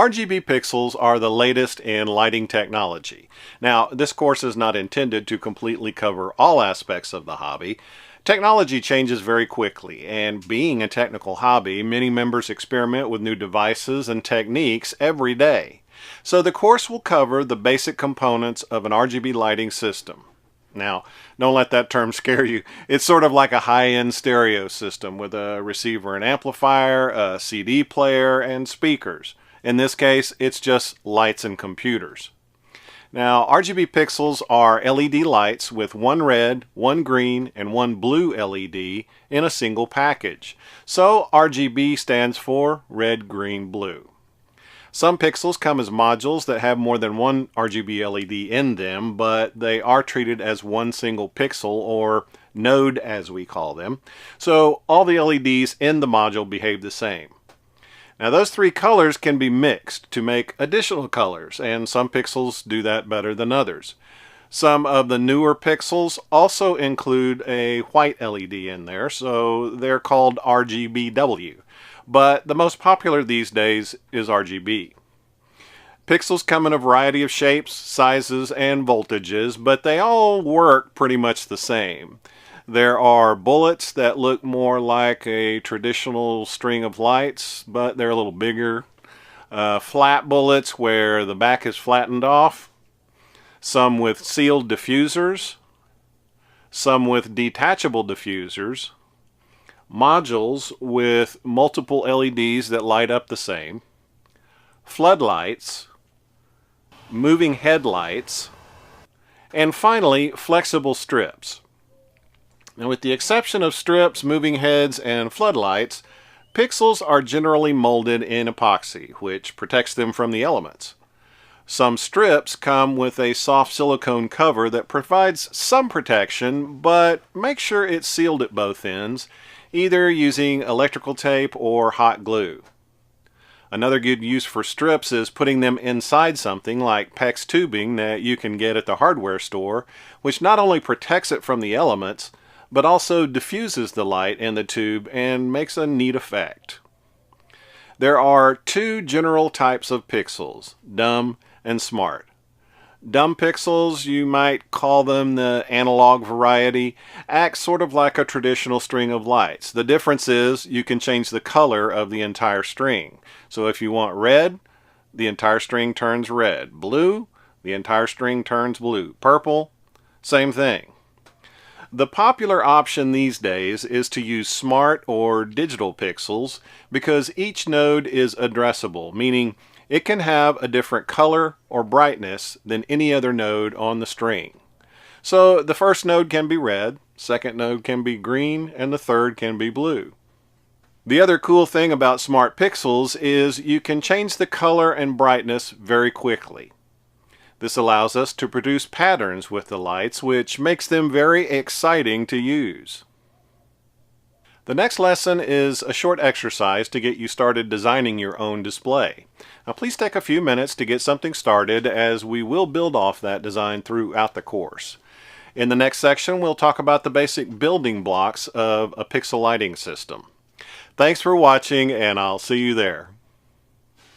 RGB pixels are the latest in lighting technology. Now, this course is not intended to completely cover all aspects of the hobby. Technology changes very quickly, and being a technical hobby, many members experiment with new devices and techniques every day. So the course will cover the basic components of an RGB lighting system. Now, don't let that term scare you. It's sort of like a high-end stereo system with a receiver and amplifier, a CD player, and speakers. In this case, it's just lights and computers. Now, RGB pixels are LED lights with one red, one green, and one blue LED in a single package. So, RGB stands for red, green, blue. Some pixels come as modules that have more than one RGB LED in them, but they are treated as one single pixel, or node as we call them. So all the LEDs in the module behave the same. Now those three colors can be mixed to make additional colors, and some pixels do that better than others. Some of the newer pixels also include a white LED in there, so they're called RGBW. But the most popular these days is RGB. Pixels come in a variety of shapes, sizes, and voltages, but they all work pretty much the same. There are bullets that look more like a traditional string of lights, but they're a little bigger. Flat bullets where the back is flattened off. Some with sealed diffusers. Some with detachable diffusers. Modules with multiple LEDs that light up the same, floodlights, moving headlights, and finally flexible strips. Now, with the exception of strips, moving heads, and floodlights, pixels are generally molded in epoxy, which protects them from the elements. Some strips come with a soft silicone cover that provides some protection, but make sure it's sealed at both ends, either using electrical tape or hot glue. Another good use for strips is putting them inside something like PEX tubing that you can get at the hardware store, which not only protects it from the elements, but also diffuses the light in the tube and makes a neat effect. There are two general types of pixels, dumb and smart. Dumb pixels, you might call them the analog variety, act sort of like a traditional string of lights. The difference is you can change the color of the entire string. So if you want red, the entire string turns red. Blue, the entire string turns blue. Purple, same thing. The popular option these days is to use smart or digital pixels because each node is addressable, meaning it can have a different color or brightness than any other node on the string. So the first node can be red, second node can be green, and the third can be blue. The other cool thing about smart pixels is you can change the color and brightness very quickly. This allows us to produce patterns with the lights, which makes them very exciting to use. The next lesson is a short exercise to get you started designing your own display. Now please take a few minutes to get something started, as we will build off that design throughout the course. In the next section, we'll talk about the basic building blocks of a pixel lighting system. Thanks for watching, and I'll see you there.